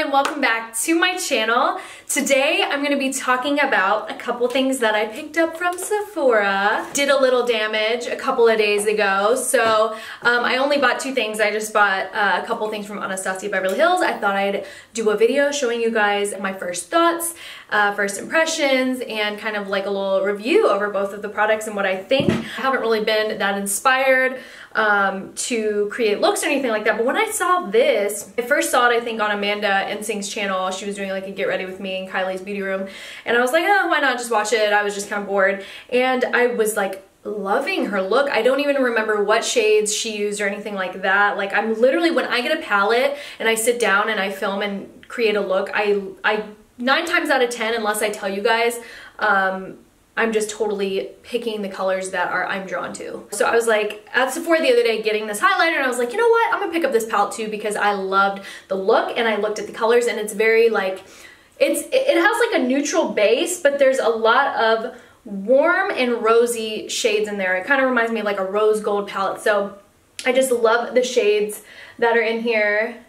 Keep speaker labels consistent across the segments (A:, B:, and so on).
A: and welcome back to my channel. Today I'm going to be talking about a couple things that I picked up from Sephora. Did a little damage a couple of days ago, so I only bought two things. I just bought a couple things from Anastasia Beverly Hills. I thought I'd do a video showing you guys my first thoughts, first impressions, and kind of like a little review over both of the products and what I think. I haven't really been that inspired to create looks or anything like that, but when I saw this, I first saw it I think on Amanda NSYNC's channel. She was doing like a get ready with me in Kylie's beauty room, and I was like, oh, why not just watch it? I was just kind of bored, and I was like loving her look. I don't even remember what shades she used or anything like that. Like, I'm literally, when I get a palette and I sit down and I film and create a look, I 9 times out of 10, unless I tell you guys, I'm just totally picking the colors that I'm drawn to. So I was like at Sephora the other day getting this highlighter, and I was like, you know what, I'm gonna pick up this palette too because I loved the look, and I looked at the colors, and it's very like, it has like a neutral base, but there's a lot of warm and rosy shades in there. It kind of reminds me of like a rose gold palette. So I just love the shades that are in here.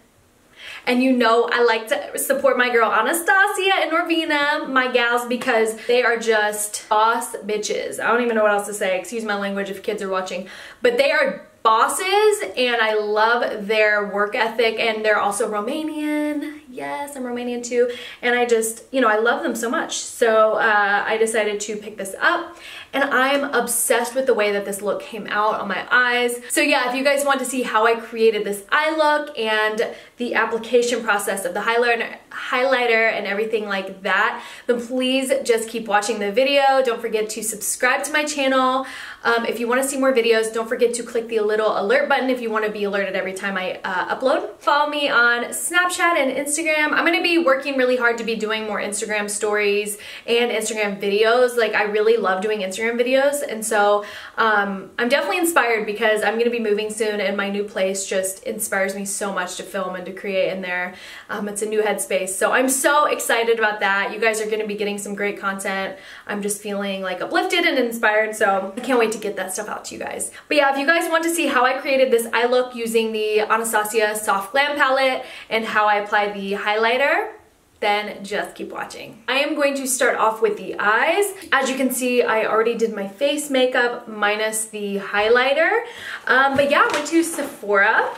A: And you know I like to support my girl Anastasia and Norvina, my gals, because they are just boss bitches. I don't even know what else to say. Excuse my language if kids are watching. But they are bosses, and I love their work ethic, and they're also Romanian. Yes, I'm Romanian too. And I just, you know, I love them so much. So I decided to pick this up, and I'm obsessed with the way that this look came out on my eyes. So yeah, if you guys want to see how I created this eye look and the application process of the highlighter and everything like that, then please just keep watching the video. Don't forget to subscribe to my channel. If you want to see more videos, don't forget to click the little alert button if you want to be alerted every time I upload. Follow me on Snapchat and Instagram. I'm going to be working really hard to be doing more Instagram stories and Instagram videos. Like, I really love doing Instagram videos, and so I'm definitely inspired because I'm going to be moving soon, and my new place just inspires me so much to film and to create in there. It's a new headspace, so I'm so excited about that. You guys are going to be getting some great content. I'm just feeling like uplifted and inspired, so I can't wait to get that stuff out to you guys. But yeah, if you guys want to see how I created this eye look using the Anastasia Soft Glam palette and how I applied the highlighter, then just keep watching. I am going to start off with the eyes. As you can see, I already did my face makeup minus the highlighter. But yeah, I went to Sephora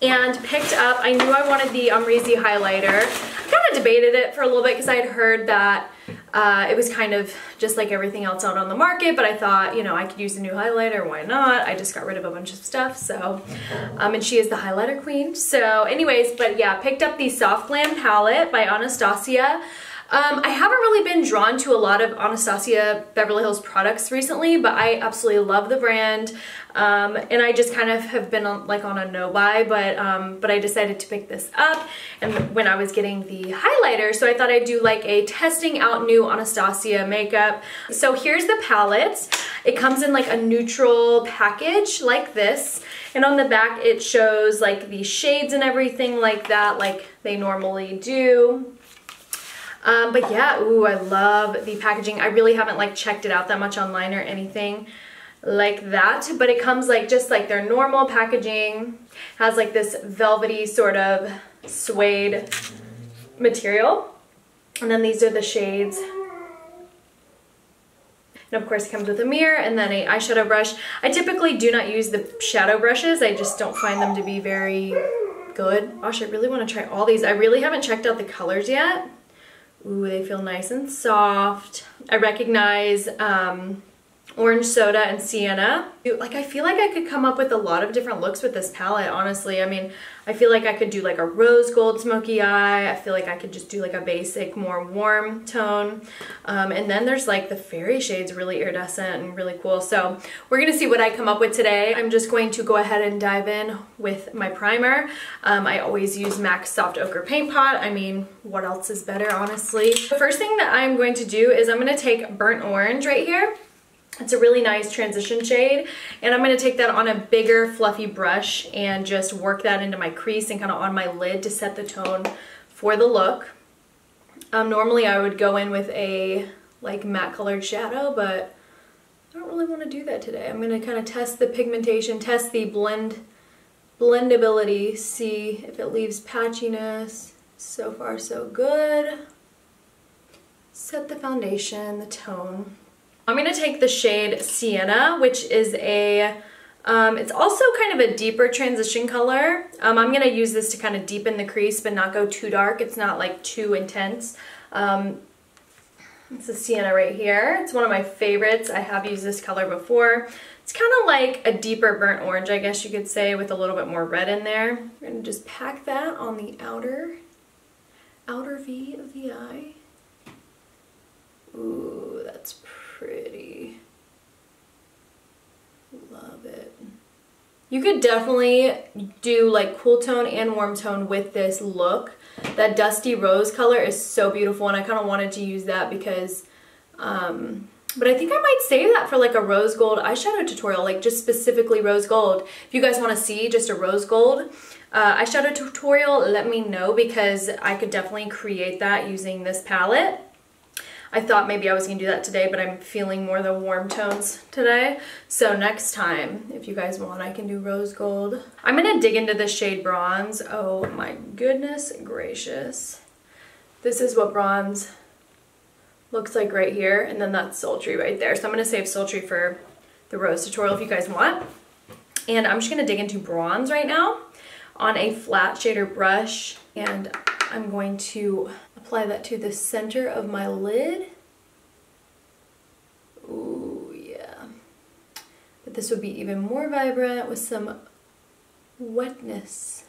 A: and picked up, I knew I wanted the AMREZY highlighter. I kind of debated it for a little bit because I had heard that it was kind of just like everything else out on the market, but I thought, you know, I could use a new highlighter, why not? I just got rid of a bunch of stuff, so, and she is the highlighter queen. So anyways, but yeah, picked up the Soft Glam palette by Anastasia. I haven't really been drawn to a lot of Anastasia Beverly Hills products recently, but I absolutely love the brand, and I just kind of have been on a no-buy, but I decided to pick this up, and when I was getting the highlighter, so I thought I'd do like a testing out new Anastasia makeup. So here's the palette. It comes in like a neutral package like this, and on the back it shows like the shades and everything like that, like they normally do. But yeah, ooh, I love the packaging. I really haven't like checked it out that much online or anything like that, but it comes like just like their normal packaging. Has like this velvety sort of suede material, and then these are the shades. And of course it comes with a mirror and then an eyeshadow brush. I typically do not use the shadow brushes. I just don't find them to be very good. Gosh, I really want to try all these. I really haven't checked out the colors yet. Ooh, they feel nice and soft. I recognize Orange Soda and Sienna. Like, I feel like I could come up with a lot of different looks with this palette, honestly. I mean, I feel like I could do like a rose gold smoky eye. I feel like I could just do like a basic, more warm tone. And then there's like the fairy shades, really iridescent and really cool. So we're gonna see what I come up with today. I'm just going to go ahead and dive in with my primer. I always use MAC Soft Ochre Paint Pot. I mean, what else is better, honestly? The first thing that I'm going to do is I'm gonna take Burnt Orange right here. It's a really nice transition shade, and I'm going to take that on a bigger fluffy brush and just work that into my crease and kind of on my lid to set the tone for the look. Normally I would go in with a like matte colored shadow, but I don't really want to do that today. I'm going to kind of test the pigmentation, test the blendability, see if it leaves patchiness. So far so good. Set the foundation, the tone. I'm gonna take the shade Sienna, which is a, it's also kind of a deeper transition color. I'm gonna use this to kind of deepen the crease but not go too dark. It's not like too intense. It's a Sienna right here. It's one of my favorites. I have used this color before. It's kind of like a deeper burnt orange, I guess you could say, with a little bit more red in there. I'm gonna just pack that on the outer V of the eye. Ooh, that's pretty. Love it. You could definitely do like cool tone and warm tone with this look. That dusty rose color is so beautiful, and I kind of wanted to use that because, but I think I might save that for like a rose gold eyeshadow tutorial, like just specifically rose gold. If you guys want to see just a rose gold eyeshadow tutorial, let me know, because I could definitely create that using this palette. I thought maybe I was going to do that today, but I'm feeling more the warm tones today. So next time, if you guys want, I can do rose gold. I'm going to dig into the shade bronze. Oh my goodness gracious. This is what bronze looks like right here, and then that's sultry right there. So I'm going to save sultry for the rose tutorial if you guys want. And I'm just going to dig into bronze right now on a flat shader brush, and I'm going to apply that to the center of my lid. Ooh, yeah. But this would be even more vibrant with some wetness.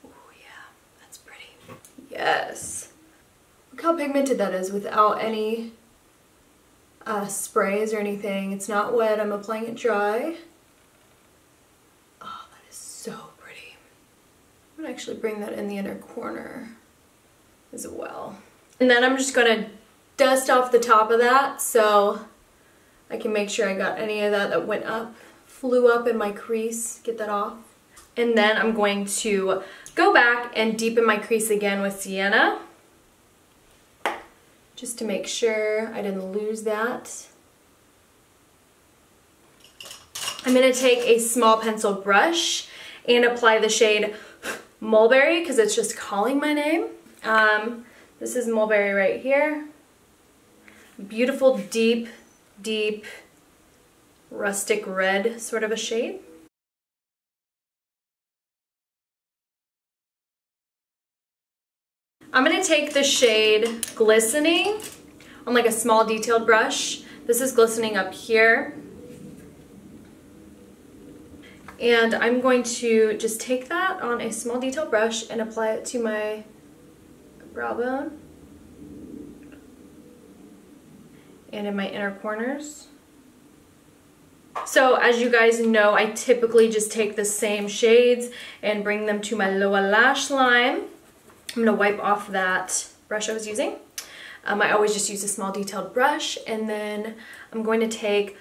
A: Ooh, yeah, that's pretty. Yes. Look how pigmented that is without any sprays or anything. It's not wet, I'm applying it dry. Oh, that is so pretty. I'm gonna actually bring that in the inner corner as well. And then I'm just gonna dust off the top of that so I can make sure I got any of that went up, flew up in my crease, get that off. And then I'm going to go back and deepen my crease again with Sienna, just to make sure I didn't lose that. I'm gonna take a small pencil brush and apply the shade Mulberry, because it's just calling my name. This is Mulberry right here. Beautiful, deep, deep, rustic red sort of a shade. I'm gonna take the shade Glistening on like a small detailed brush. This is glistening up here. And I'm going to just take that on a small detail brush and apply it to my brow bone and in my inner corners. So as you guys know, I typically just take the same shades and bring them to my lower lash line. I'm going to wipe off that brush I was using. I always just use a small detailed brush, and then I'm going to take,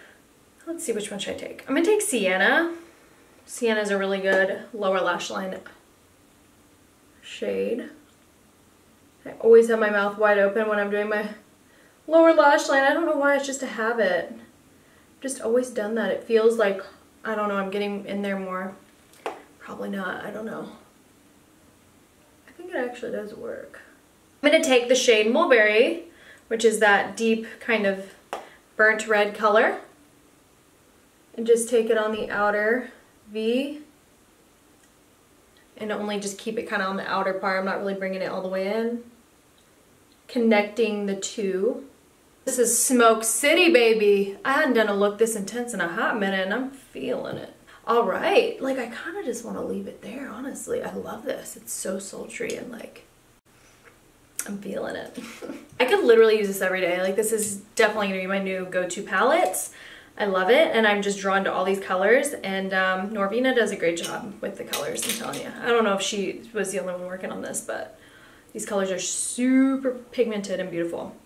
A: let's see, which one should I take? I'm going to take Sienna. Sienna is a really good lower lash line shade. I always have my mouth wide open when I'm doing my lower lash line. I don't know why, it's just a habit. I've just always done that. It feels like, I don't know, I'm getting in there more. Probably not, I don't know. I think it actually does work. I'm going to take the shade Mulberry, which is that deep kind of burnt red color, and just take it on the outer V, and only just keep it kind of on the outer part. I'm not really bringing it all the way in. Connecting the two. This is Smoke City, baby. I hadn't done a look this intense in a hot minute, and I'm feeling it. All right, like I kind of just want to leave it there, honestly. I love this. It's so sultry and like, I'm feeling it. I could literally use this every day. Like, this is definitely gonna be my new go-to palette. I love it, and I'm just drawn to all these colors, and Norvina does a great job with the colors, I'm telling you. I don't know if she was the only one working on this, but these colors are super pigmented and beautiful.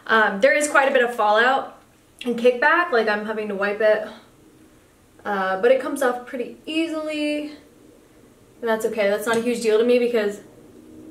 A: There is quite a bit of fallout and kickback, like I'm having to wipe it, but it comes off pretty easily, and that's okay. That's not a huge deal to me because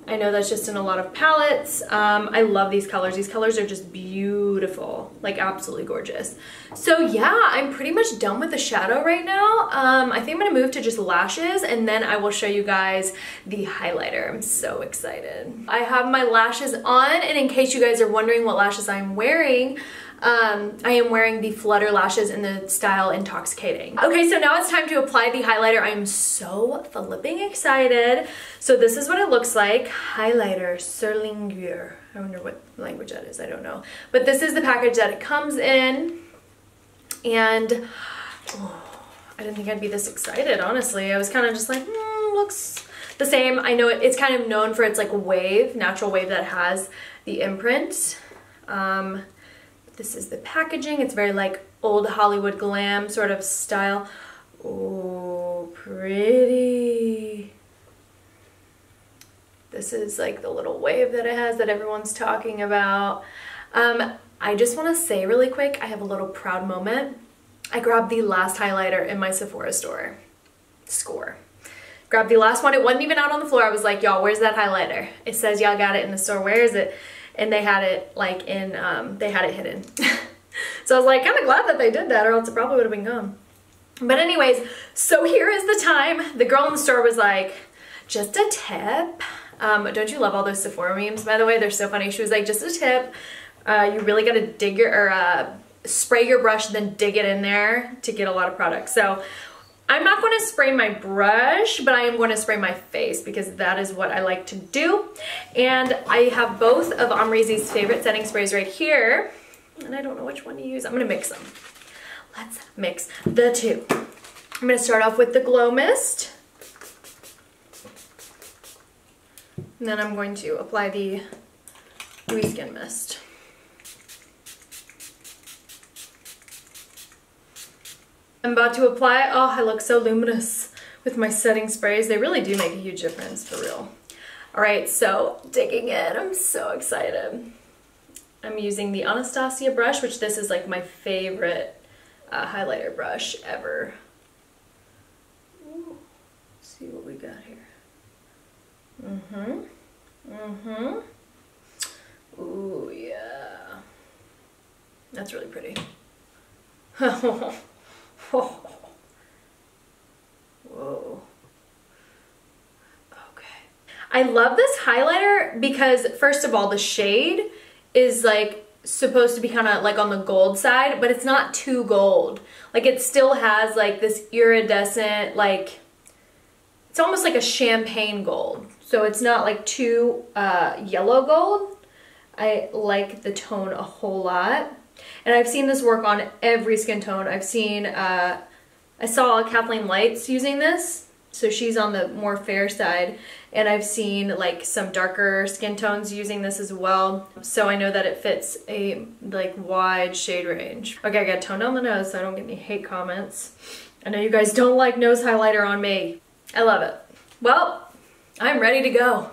A: I know that's just in a lot of palettes. I love these colors. These colors are just beautiful, like absolutely gorgeous. So yeah, I'm pretty much done with the shadow right now. I think I'm gonna move to just lashes, and then I will show you guys the highlighter. I'm so excited. I have my lashes on, and in case you guys are wondering what lashes I'm wearing, I am wearing the Flutter lashes in the style Intoxicating. Okay, so now it's time to apply the highlighter. I'm so flipping excited. So this is what it looks like. Highlighter, Serlingur. I wonder what language that is, I don't know. But this is the package that it comes in. And I didn't think I'd be this excited, honestly. I was kind of just like, looks the same. I know it's kind of known for its like wave, natural wave that has the imprint. This is the packaging. It's very like old Hollywood glam sort of style. Oh, pretty. This is like the little wave that it has that everyone's talking about. I just want to say really quick, I have a little proud moment. I grabbed the last highlighter in my Sephora store. Grabbed the last one. It wasn't even out on the floor. I was like, y'all, where's that highlighter? It says y'all got it in the store. Where is it? And they had it like in, they had it hidden. So I was like kind of glad that they did that, or else it probably would have been gone. But anyways, so here is the time. The girl in the store was like, just a tip. Don't you love all those Sephora memes, by the way? They're so funny. She was like, just a tip. You really got to dig your, or spray your brush, then dig it in there to get a lot of product. So I'm not going to spray my brush, but I am going to spray my face because that is what I like to do. And I have both of AMREZY's favorite setting sprays right here. And I don't know which one to use. I'm going to mix them. Let's mix the two. I'm going to start off with the Glow Mist. And then I'm going to apply the Dewy Skin Mist. I'm about to apply, oh, I look so luminous with my setting sprays. They really do make a huge difference, for real. All right, so digging in, I'm so excited. I'm using the Anastasia brush, which this is like my favorite highlighter brush ever. Ooh, let's see what we got here. Ooh, yeah. That's really pretty. Whoa. Okay. I love this highlighter because first of all, the shade is like supposed to be kind of like on the gold side, but it's not too gold. Like it still has like this iridescent, like it's almost like a champagne gold. So it's not like too yellow gold. I like the tone a whole lot. And I've seen this work on every skin tone. I've seen, I saw Kathleen Lights using this, so she's on the more fair side. And I've seen like some darker skin tones using this as well. So I know that it fits a like wide shade range. Okay, I gotta tone down the nose so I don't get any hate comments. I know you guys don't like nose highlighter on me. I love it. Well, I'm ready to go.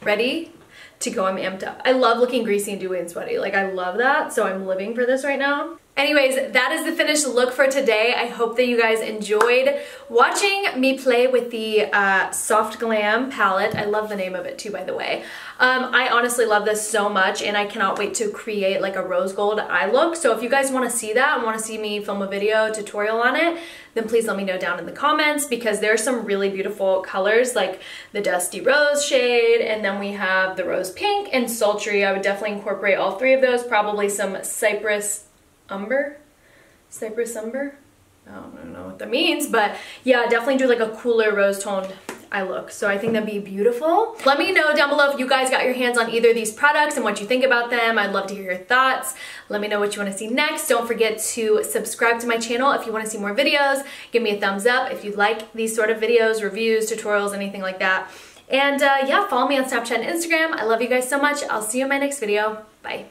A: Ready to go. I'm amped up. I love looking greasy and dewy and sweaty. Like I love that. So I'm living for this right now. Anyways, that is the finished look for today. I hope that you guys enjoyed watching me play with the Soft Glam palette. I love the name of it too, by the way. I honestly love this so much and I cannot wait to create like a rose gold eye look. So if you guys want to see that and want to see me film a video tutorial on it, then please let me know down in the comments because there are some really beautiful colors like the Dusty Rose shade, and then we have the Rose Pink and Sultry. I would definitely incorporate all three of those, probably some Cypress Umber? Cypress Umber? I don't know what that means, but yeah, definitely do like a cooler rose toned eye look. So I think that'd be beautiful. Let me know down below if you guys got your hands on either of these products and what you think about them. I'd love to hear your thoughts. Let me know what you want to see next. Don't forget to subscribe to my channel if you want to see more videos. Give me a thumbs up if you like these sort of videos, reviews, tutorials, anything like that. And yeah, follow me on Snapchat and Instagram. I love you guys so much. I'll see you in my next video. Bye.